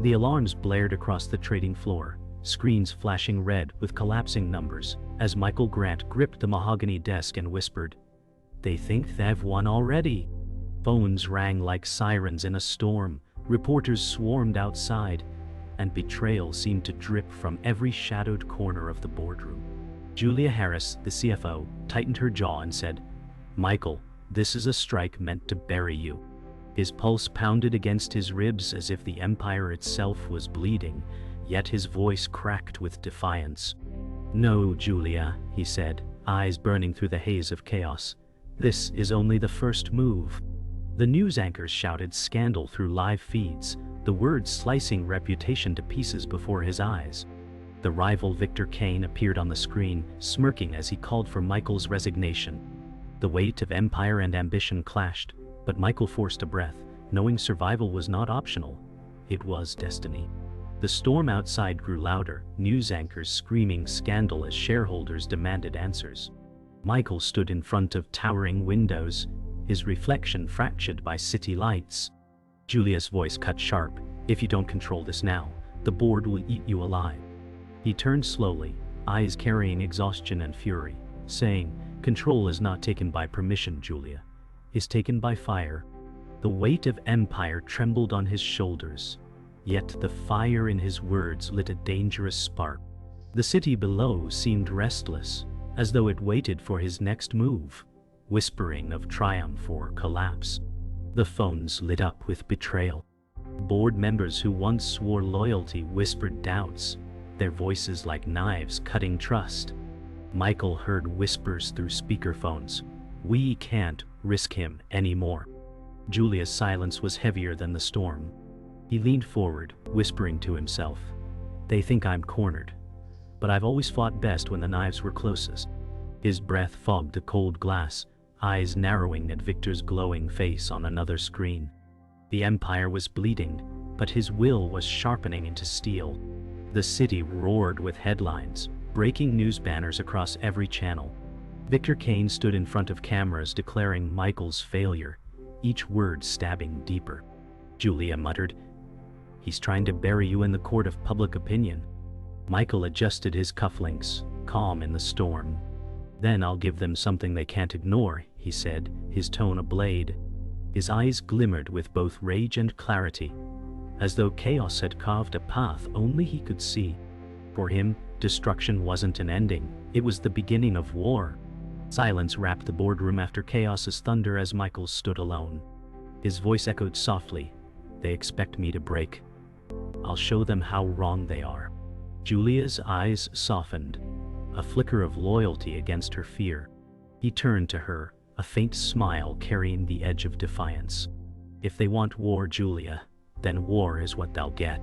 The alarms blared across the trading floor, screens flashing red with collapsing numbers, as Michael Grant gripped the mahogany desk and whispered, "They think they've won already." Phones rang like sirens in a storm, reporters swarmed outside, and betrayal seemed to drip from every shadowed corner of the boardroom. Julia Harris, the CFO, tightened her jaw and said, "Michael, this is a strike meant to bury you." His pulse pounded against his ribs as if the empire itself was bleeding, yet his voice cracked with defiance. "No, Julia," he said, eyes burning through the haze of chaos. "This is only the first move." The news anchors shouted scandal through live feeds, the words slicing reputation to pieces before his eyes. The rival Victor Kane appeared on the screen, smirking as he called for Michael's resignation. The weight of empire and ambition clashed, but Michael forced a breath, knowing survival was not optional. It was destiny. The storm outside grew louder, news anchors screaming scandal as shareholders demanded answers. Michael stood in front of towering windows, his reflection fractured by city lights. Julia's voice cut sharp, "If you don't control this now, the board will eat you alive." He turned slowly, eyes carrying exhaustion and fury, saying, "Control is not taken by permission, Julia. Is taken by fire." The weight of empire trembled on his shoulders, yet the fire in his words lit a dangerous spark. The city below seemed restless, as though it waited for his next move, whispering of triumph or collapse. The phones lit up with betrayal. Board members who once swore loyalty whispered doubts, their voices like knives cutting trust. Michael heard whispers through speakerphones, "We can't risk him anymore." Julia's silence was heavier than the storm. He leaned forward, whispering to himself, "They think I'm cornered, but I've always fought best when the knives were closest." His breath fogged the cold glass, eyes narrowing at Victor's glowing face on another screen. The empire was bleeding, but his will was sharpening into steel. The city roared with headlines, breaking news banners across every channel. Victor Kane stood in front of cameras declaring Michael's failure, each word stabbing deeper. Julia muttered, "He's trying to bury you in the court of public opinion." Michael adjusted his cufflinks, calm in the storm. "Then I'll give them something they can't ignore," he said, his tone a blade. His eyes glimmered with both rage and clarity, as though chaos had carved a path only he could see. For him, destruction wasn't an ending, it was the beginning of war. Silence wrapped the boardroom after chaos's thunder as Michael stood alone. His voice echoed softly, "They expect me to break. I'll show them how wrong they are." Julia's eyes softened, a flicker of loyalty against her fear. He turned to her, a faint smile carrying the edge of defiance. "If they want war, Julia, then war is what they'll get."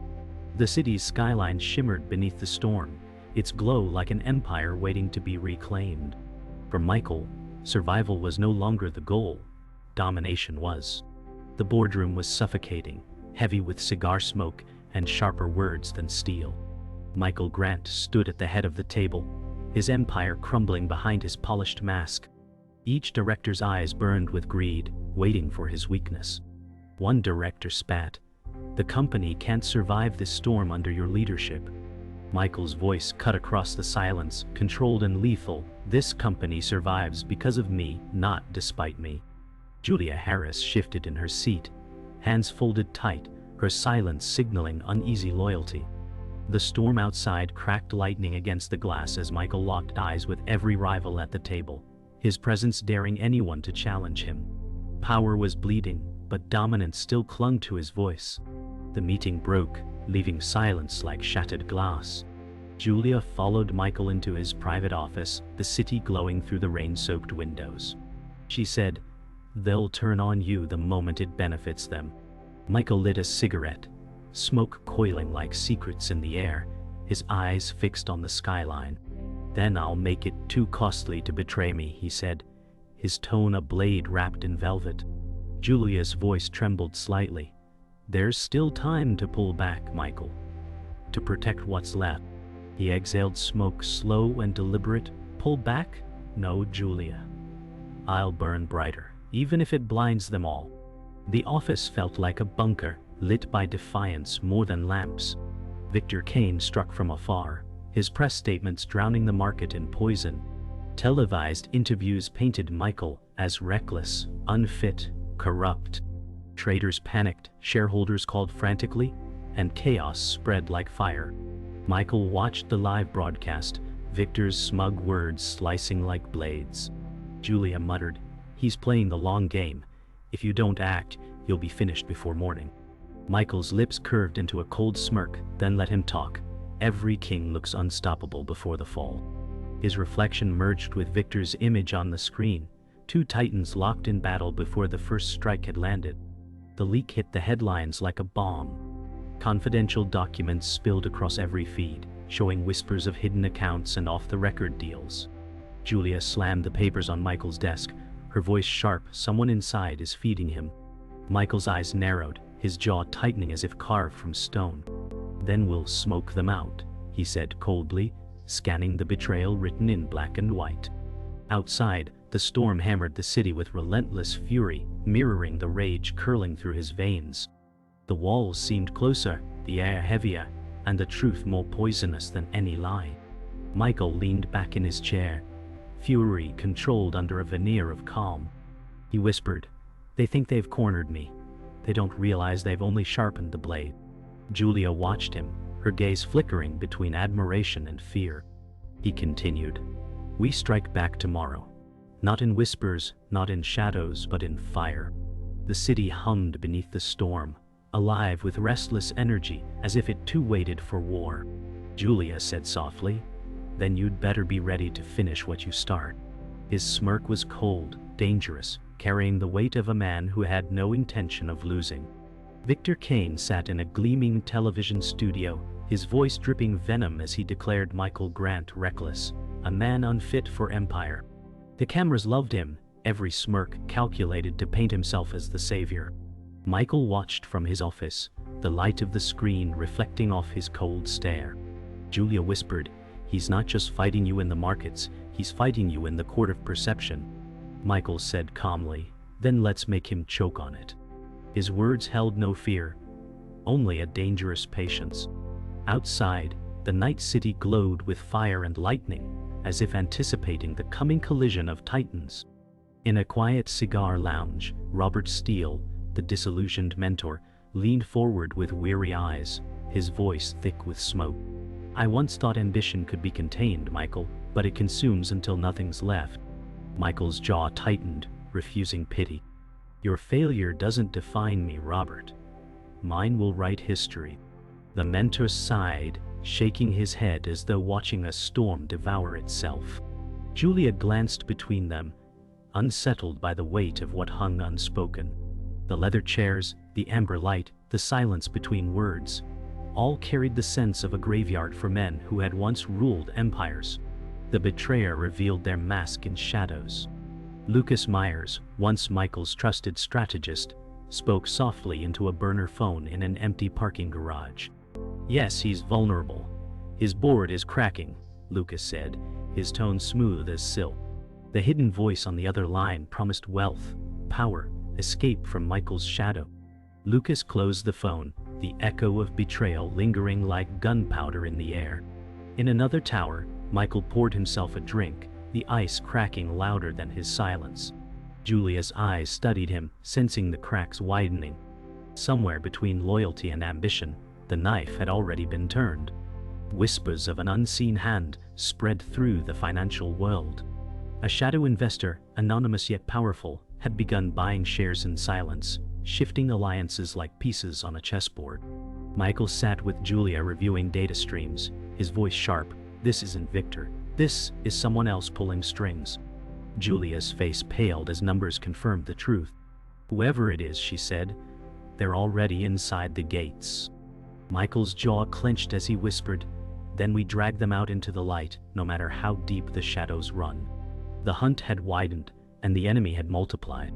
The city's skyline shimmered beneath the storm, its glow like an empire waiting to be reclaimed. For Michael, survival was no longer the goal, domination was. The boardroom was suffocating, heavy with cigar smoke and sharper words than steel. Michael Grant stood at the head of the table, his empire crumbling behind his polished mask. Each director's eyes burned with greed, waiting for his weakness. One director spat, "The company can't survive this storm under your leadership." Michael's voice cut across the silence, controlled and lethal. "This company survives because of me, not despite me." Julia Harris shifted in her seat, hands folded tight, her silence signaling uneasy loyalty. The storm outside cracked lightning against the glass as Michael locked eyes with every rival at the table, his presence daring anyone to challenge him. Power was bleeding, but dominance still clung to his voice. The meeting broke, leaving silence like shattered glass. Julia followed Michael into his private office, the city glowing through the rain-soaked windows. She said, "They'll turn on you the moment it benefits them." Michael lit a cigarette, smoke coiling like secrets in the air, his eyes fixed on the skyline. "Then I'll make it too costly to betray me," he said, his tone a blade wrapped in velvet. Julia's voice trembled slightly. "There's still time to pull back, Michael. To protect what's left." He exhaled smoke, slow and deliberate. "Pull back? No, Julia. I'll burn brighter, even if it blinds them all." The office felt like a bunker, lit by defiance more than lamps. Victor Kane struck from afar, his press statements drowning the market in poison. Televised interviews painted Michael as reckless, unfit, corrupt. Traders panicked, shareholders called frantically, and chaos spread like fire. Michael watched the live broadcast, Victor's smug words slicing like blades. Julia muttered, "He's playing the long game. If you don't act, you'll be finished before morning." Michael's lips curved into a cold smirk, then let him talk. Every king looks unstoppable before the fall. His reflection merged with Victor's image on the screen, two titans locked in battle before the first strike had landed. The leak hit the headlines like a bomb. Confidential documents spilled across every feed, showing whispers of hidden accounts and off-the-record deals. Julia slammed the papers on Michael's desk, her voice sharp. Someone inside is feeding him. Michael's eyes narrowed, his jaw tightening as if carved from stone. "Then we'll smoke them out," he said coldly, scanning the betrayal written in black and white. Outside, the storm hammered the city with relentless fury, mirroring the rage curling through his veins. The walls seemed closer, the air heavier, and the truth more poisonous than any lie. Michael leaned back in his chair, fury controlled under a veneer of calm. He whispered, "They think they've cornered me. They don't realize they've only sharpened the blade." Julia watched him, her gaze flickering between admiration and fear. He continued, "We strike back tomorrow. Not in whispers, not in shadows, but in fire." The city hummed beneath the storm, alive with restless energy, as if it too waited for war. Julia said softly, "Then you'd better be ready to finish what you start." His smirk was cold, dangerous, carrying the weight of a man who had no intention of losing. Victor Kane sat in a gleaming television studio, his voice dripping venom as he declared Michael Grant reckless, a man unfit for empire. The cameras loved him, every smirk calculated to paint himself as the savior. Michael watched from his office, the light of the screen reflecting off his cold stare. Julia whispered, "He's not just fighting you in the markets, he's fighting you in the court of perception." Michael said calmly, "Then let's make him choke on it." His words held no fear, only a dangerous patience. Outside, the night city glowed with fire and lightning, as if anticipating the coming collision of titans. In a quiet cigar lounge, Robert Steele, the disillusioned mentor, leaned forward with weary eyes, his voice thick with smoke. "I once thought ambition could be contained, Michael, but it consumes until nothing's left." Michael's jaw tightened, refusing pity. "Your failure doesn't define me, Robert. Mine will write history." The mentor sighed, shaking his head as though watching a storm devour itself. Julia glanced between them, unsettled by the weight of what hung unspoken. The leather chairs, the amber light, the silence between words, all carried the sense of a graveyard for men who had once ruled empires. The betrayer revealed their mask in shadows. Lucas Myers, once Michael's trusted strategist, spoke softly into a burner phone in an empty parking garage. "Yes, he's vulnerable. His board is cracking," Lucas said, his tone smooth as silk. The hidden voice on the other line promised wealth, power, escape from Michael's shadow. Lucas closed the phone, the echo of betrayal lingering like gunpowder in the air. In another tower, Michael poured himself a drink, the ice cracking louder than his silence. Julia's eyes studied him, sensing the cracks widening. Somewhere between loyalty and ambition, the knife had already been turned. Whispers of an unseen hand spread through the financial world. A shadow investor, anonymous yet powerful, had begun buying shares in silence, shifting alliances like pieces on a chessboard. Michael sat with Julia reviewing data streams, his voice sharp. "This isn't Victor. This is someone else pulling strings." Julia's face paled as numbers confirmed the truth. "Whoever it is," she said, "they're already inside the gates." Michael's jaw clenched as he whispered, "Then we drag them out into the light, no matter how deep the shadows run." The hunt had widened, and the enemy had multiplied.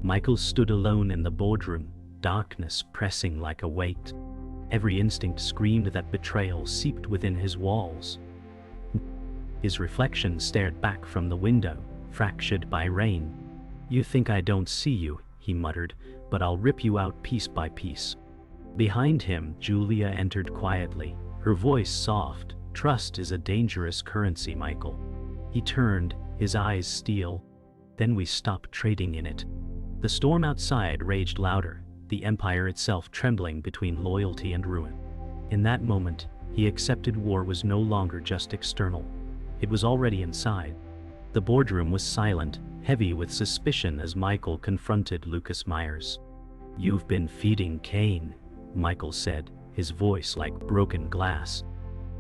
Michael stood alone in the boardroom, darkness pressing like a weight. Every instinct screamed that betrayal seeped within his walls. His reflection stared back from the window, fractured by rain. "You think I don't see you," he muttered, "but I'll rip you out piece by piece." Behind him, Julia entered quietly, her voice soft. "Trust is a dangerous currency, Michael." He turned, his eyes steel. "Then we stop trading in it." The storm outside raged louder, the empire itself trembling between loyalty and ruin. In that moment, he accepted war was no longer just external. It was already inside. The boardroom was silent, heavy with suspicion as Michael confronted Lucas Myers. "You've been feeding Cain," Michael said, his voice like broken glass.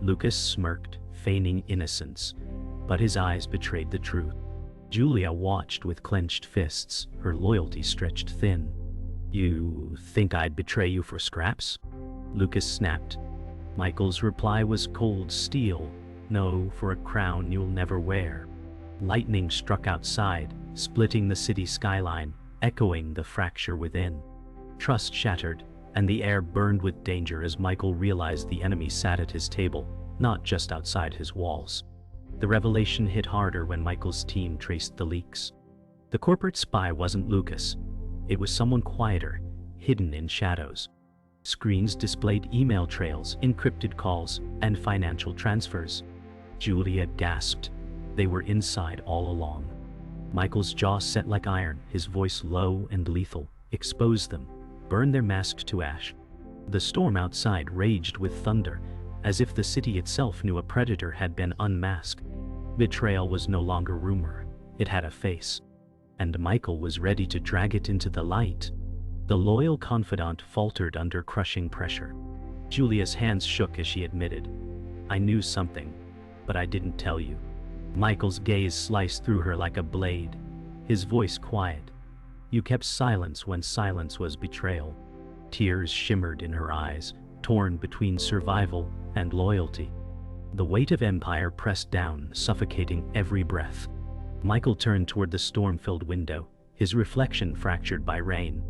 Lucas smirked, feigning innocence, but his eyes betrayed the truth. Julia watched with clenched fists, her loyalty stretched thin. "You think I'd betray you for scraps?" Lucas snapped. Michael's reply was cold steel. "No, for a crown you'll never wear." Lightning struck outside, splitting the city skyline, echoing the fracture within. Trust shattered, and the air burned with danger as Michael realized the enemy sat at his table, not just outside his walls. The revelation hit harder when Michael's team traced the leaks. The corporate spy wasn't Lucas. It was someone quieter, hidden in shadows. Screens displayed email trails, encrypted calls, and financial transfers. Julia gasped. They were inside all along. Michael's jaw set like iron, his voice low and lethal. "Expose them. Burn their mask to ash." The storm outside raged with thunder, as if the city itself knew a predator had been unmasked. Betrayal was no longer rumor. It had a face. And Michael was ready to drag it into the light. The loyal confidant faltered under crushing pressure. Julia's hands shook as she admitted, "I knew something, but I didn't tell you." Michael's gaze sliced through her like a blade, his voice quiet. "You kept silence when silence was betrayal." Tears shimmered in her eyes, torn between survival and loyalty. The weight of empire pressed down, suffocating every breath. Michael turned toward the storm-filled window, his reflection fractured by rain.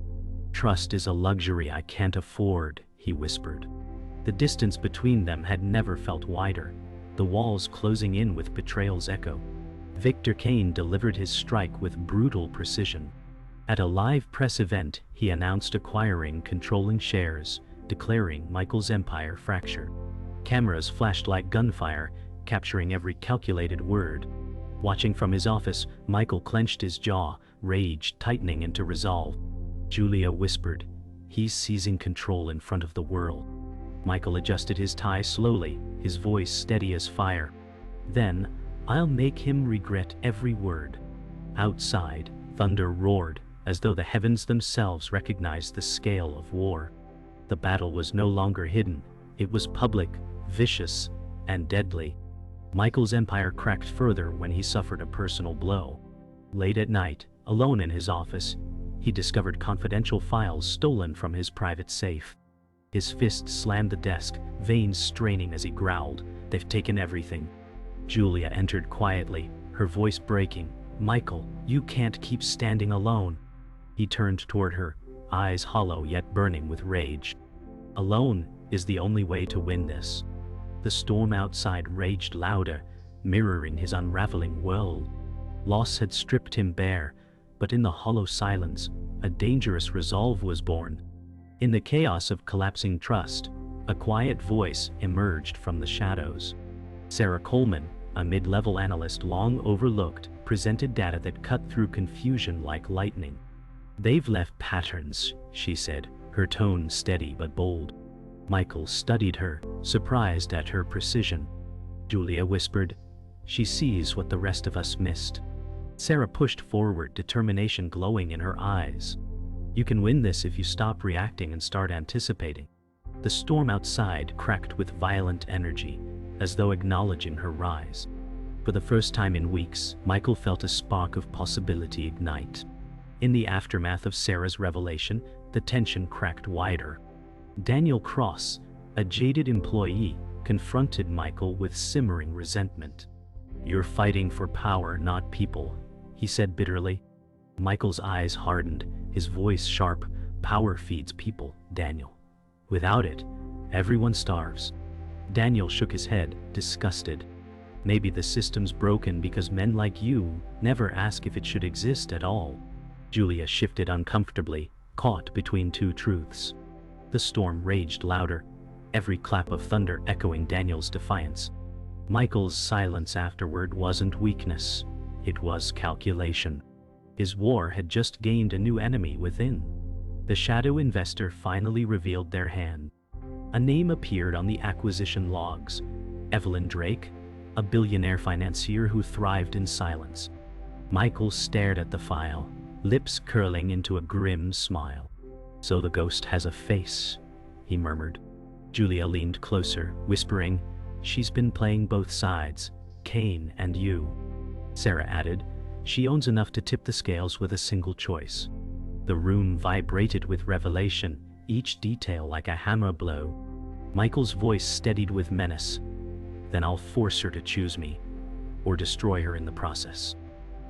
"Trust is a luxury I can't afford," he whispered. The distance between them had never felt wider, the walls closing in with betrayal's echo. Victor Kane delivered his strike with brutal precision. At a live press event, he announced acquiring controlling shares, declaring Michael's empire fractured. Cameras flashed like gunfire, capturing every calculated word. Watching from his office, Michael clenched his jaw, rage tightening into resolve. Julia whispered, "He's seizing control in front of the world." Michael adjusted his tie slowly, his voice steady as fire. "Then, I'll make him regret every word." Outside, thunder roared, as though the heavens themselves recognized the scale of war. The battle was no longer hidden. It was public, vicious, and deadly. Michael's empire cracked further when he suffered a personal blow. Late at night, alone in his office, he discovered confidential files stolen from his private safe. His fist slammed the desk, veins straining as he growled, "They've taken everything." Julia entered quietly, her voice breaking. "Michael, you can't keep standing alone." He turned toward her, eyes hollow yet burning with rage. "Alone is the only way to win this." The storm outside raged louder, mirroring his unraveling world. Loss had stripped him bare, but in the hollow silence, a dangerous resolve was born. In the chaos of collapsing trust, a quiet voice emerged from the shadows. Sarah Coleman, a mid-level analyst long overlooked, presented data that cut through confusion like lightning. "They've left patterns," she said, her tone steady but bold. Michael studied her, surprised at her precision. Julia whispered, "She sees what the rest of us missed." Sarah pushed forward, determination glowing in her eyes. "You can win this if you stop reacting and start anticipating." The storm outside cracked with violent energy, as though acknowledging her rise. For the first time in weeks, Michael felt a spark of possibility ignite. In the aftermath of Sarah's revelation, the tension cracked wider. Daniel Cross, a jaded employee, confronted Michael with simmering resentment. "You're fighting for power, not people," he said bitterly. Michael's eyes hardened, his voice sharp. "Power feeds people, Daniel. Without it, everyone starves." Daniel shook his head, disgusted. "Maybe the system's broken because men like you never ask if it should exist at all." Julia shifted uncomfortably, caught between two truths. The storm raged louder, every clap of thunder echoing Daniel's defiance. Michael's silence afterward wasn't weakness, it was calculation. His war had just gained a new enemy within. The shadow investor finally revealed their hand. A name appeared on the acquisition logs: Evelyn Drake, a billionaire financier who thrived in silence. Michael stared at the file, lips curling into a grim smile. "So the ghost has a face," he murmured. Julia leaned closer, whispering, "She's been playing both sides, Kane and you." Sarah added, "She owns enough to tip the scales with a single choice." The room vibrated with revelation, each detail like a hammer blow. Michael's voice steadied with menace. "Then I'll force her to choose me, or destroy her in the process."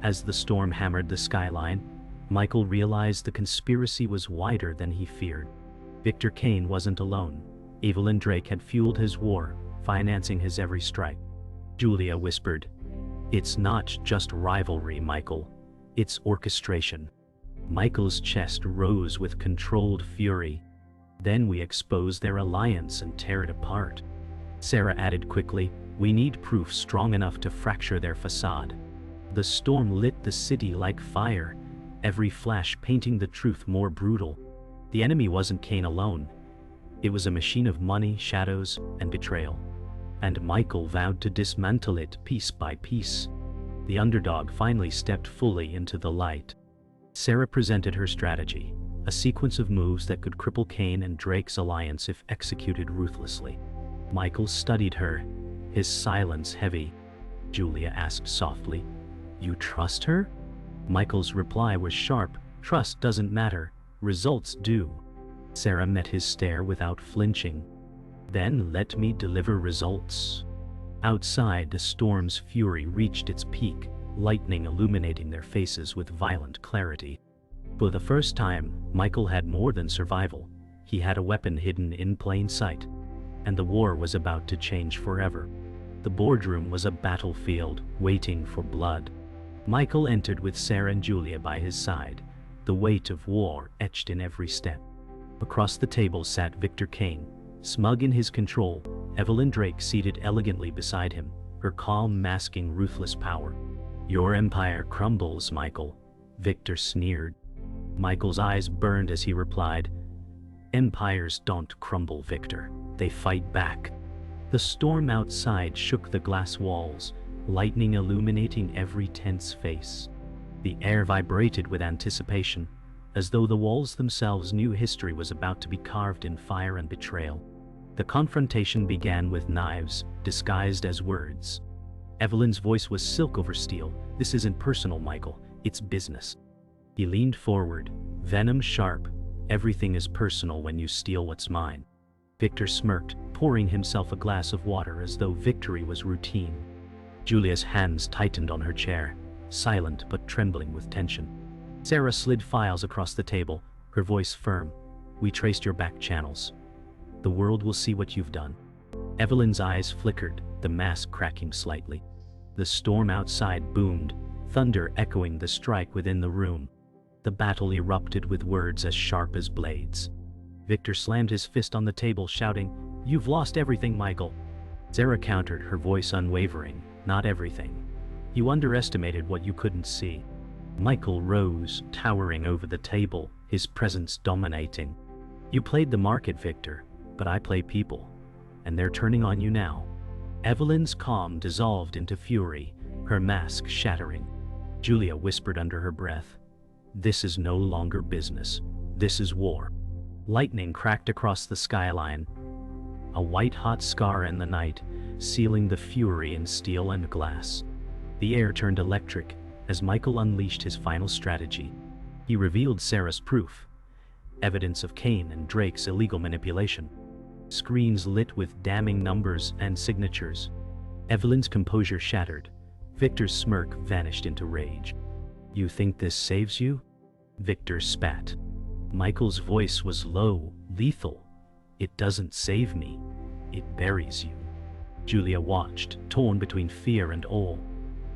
As the storm hammered the skyline, Michael realized the conspiracy was wider than he feared. Victor Kane wasn't alone. Evelyn Drake had fueled his war, financing his every strike. Julia whispered, "It's not just rivalry, Michael. It's orchestration." Michael's chest rose with controlled fury. "Then we expose their alliance and tear it apart." Sarah added quickly, "We need proof strong enough to fracture their facade." The storm lit the city like fire, every flash painting the truth more brutal. The enemy wasn't Kane alone. It was a machine of money, shadows, and betrayal. And Michael vowed to dismantle it piece by piece. The underdog finally stepped fully into the light. Sarah presented her strategy, a sequence of moves that could cripple Kane and Drake's alliance if executed ruthlessly. Michael studied her, his silence heavy. Julia asked softly, "You trust her?" Michael's reply was sharp, "Trust doesn't matter, results do." Sarah met his stare without flinching. "Then let me deliver results." Outside, the storm's fury reached its peak, lightning illuminating their faces with violent clarity. For the first time, Michael had more than survival. He had a weapon hidden in plain sight. And the war was about to change forever. The boardroom was a battlefield, waiting for blood. Michael entered with Sarah and Julia by his side, the weight of war etched in every step. Across the table sat Victor Kane, smug in his control, Evelyn Drake seated elegantly beside him, her calm masking ruthless power. "Your empire crumbles, Michael," Victor sneered. Michael's eyes burned as he replied, "Empires don't crumble, Victor. They fight back." The storm outside shook the glass walls, lightning illuminating every tense face. The air vibrated with anticipation, as though the walls themselves knew history was about to be carved in fire and betrayal. The confrontation began with knives, disguised as words. Evelyn's voice was silk over steel. "This isn't personal, Michael. It's business." He leaned forward, venom sharp. "Everything is personal when you steal what's mine." Victor smirked, pouring himself a glass of water as though victory was routine. Julia's hands tightened on her chair, silent but trembling with tension. Sarah slid files across the table, her voice firm. "We traced your back channels. The world will see what you've done." Evelyn's eyes flickered, the mask cracking slightly. The storm outside boomed, thunder echoing the strike within the room. The battle erupted with words as sharp as blades. Victor slammed his fist on the table, shouting, "You've lost everything, Michael." Sarah countered, her voice unwavering, "Not everything. You underestimated what you couldn't see." Michael rose, towering over the table, his presence dominating. "You played the market, Victor, but I play people, and they're turning on you now." Evelyn's calm dissolved into fury, her mask shattering. Julia whispered under her breath, "This is no longer business. This is war." Lightning cracked across the skyline, a white-hot scar in the night, sealing the fury in steel and glass. The air turned electric as Michael unleashed his final strategy. He revealed Sarah's proof, evidence of Kane and Drake's illegal manipulation. Screens lit with damning numbers and signatures. Evelyn's composure shattered. Victor's smirk vanished into rage. "You think this saves you?" Victor spat. Michael's voice was low, lethal. "It doesn't save me. It buries you." Julia watched, torn between fear and awe.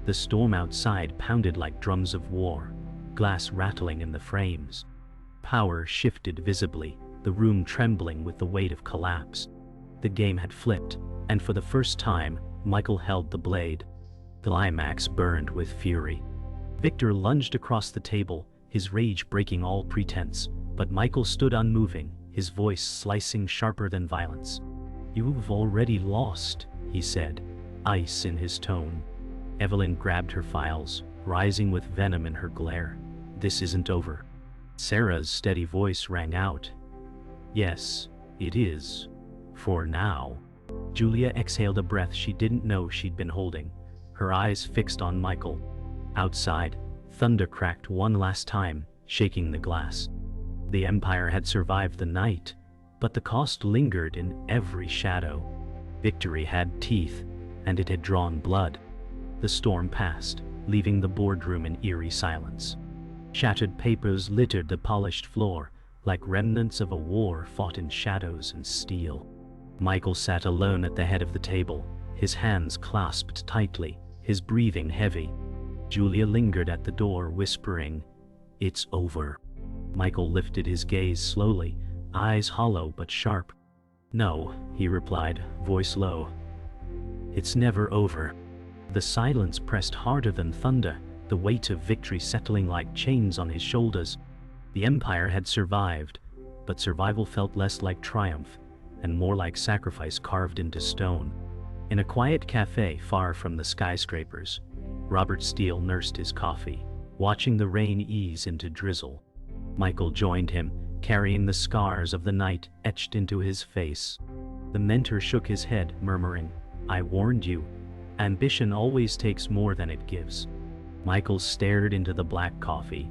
The storm outside pounded like drums of war, glass rattling in the frames. Power shifted visibly, the room trembling with the weight of collapse. The game had flipped, and for the first time, Michael held the blade. The climax burned with fury. Victor lunged across the table, his rage breaking all pretense, but Michael stood unmoving, his voice slicing sharper than violence. "You've already lost," he said, ice in his tone. Evelyn grabbed her files, rising with venom in her glare. "This isn't over." Sarah's steady voice rang out. "Yes, it is. For now." Julia exhaled a breath she didn't know she'd been holding, her eyes fixed on Michael. Outside, thunder cracked one last time, shaking the glass. The Empire had survived the night, but the cost lingered in every shadow. Victory had teeth, and it had drawn blood. The storm passed, leaving the boardroom in eerie silence. Shattered papers littered the polished floor, like remnants of a war fought in shadows and steel. Michael sat alone at the head of the table, his hands clasped tightly, his breathing heavy. Julia lingered at the door, whispering, "It's over." Michael lifted his gaze slowly, eyes hollow but sharp. "No," he replied, voice low. "It's never over." The silence pressed harder than thunder, the weight of victory settling like chains on his shoulders. The Empire had survived, but survival felt less like triumph and more like sacrifice carved into stone. In a quiet cafe far from the skyscrapers, Robert Steele nursed his coffee, watching the rain ease into drizzle. Michael joined him, carrying the scars of the night etched into his face. The mentor shook his head, murmuring, "I warned you. Ambition always takes more than it gives." Michael stared into the black coffee,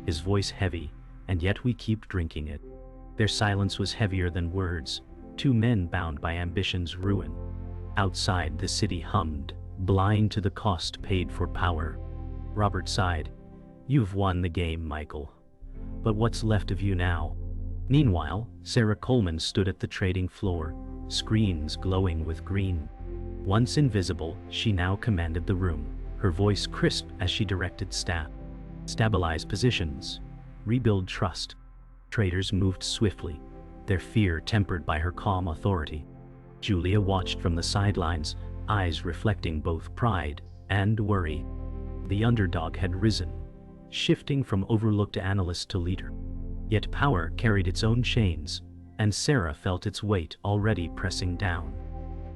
his voice heavy, "And yet we keep drinking it." Their silence was heavier than words, two men bound by ambition's ruin. Outside, the city hummed, blind to the cost paid for power. Robert sighed. "You've won the game, Michael. But what's left of you now?" Meanwhile, Sarah Coleman stood at the trading floor, screens glowing with green. Once invisible, she now commanded the room, her voice crisp as she directed staff. "Stabilize positions. Rebuild trust." Traders moved swiftly, their fear tempered by her calm authority. Julia watched from the sidelines, eyes reflecting both pride and worry. The underdog had risen, shifting from overlooked analyst to leader. Yet power carried its own chains, and Sarah felt its weight already pressing down.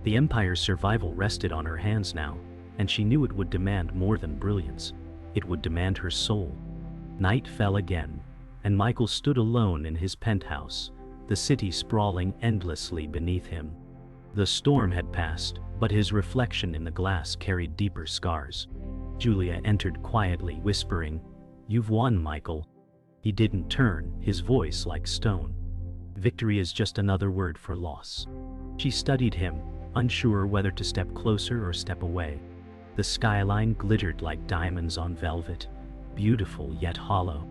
The Empire's survival rested on her hands now, and she knew it would demand more than brilliance. It would demand her soul. Night fell again, and Michael stood alone in his penthouse, the city sprawling endlessly beneath him. The storm had passed, but his reflection in the glass carried deeper scars. Julia entered quietly, whispering, "You've won, Michael." He didn't turn, his voice like stone. "Victory is just another word for loss." She studied him, unsure whether to step closer or step away. The skyline glittered like diamonds on velvet, beautiful yet hollow.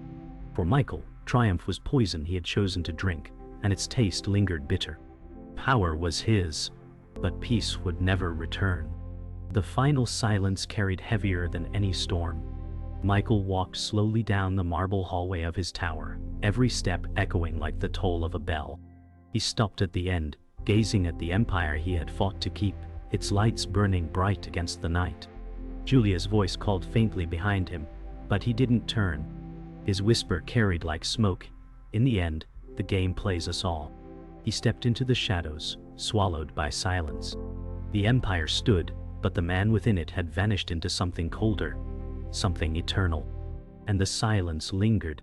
For Michael, triumph was poison he had chosen to drink, and its taste lingered bitter. Power was his, but peace would never return. The final silence carried heavier than any storm. Michael walked slowly down the marble hallway of his tower, every step echoing like the toll of a bell. He stopped at the end, gazing at the empire he had fought to keep, its lights burning bright against the night. Julia's voice called faintly behind him, but he didn't turn. His whisper carried like smoke, "In the end, the game plays us all." He stepped into the shadows, swallowed by silence. The empire stood, but the man within it had vanished into something colder, something eternal. And the silence lingered,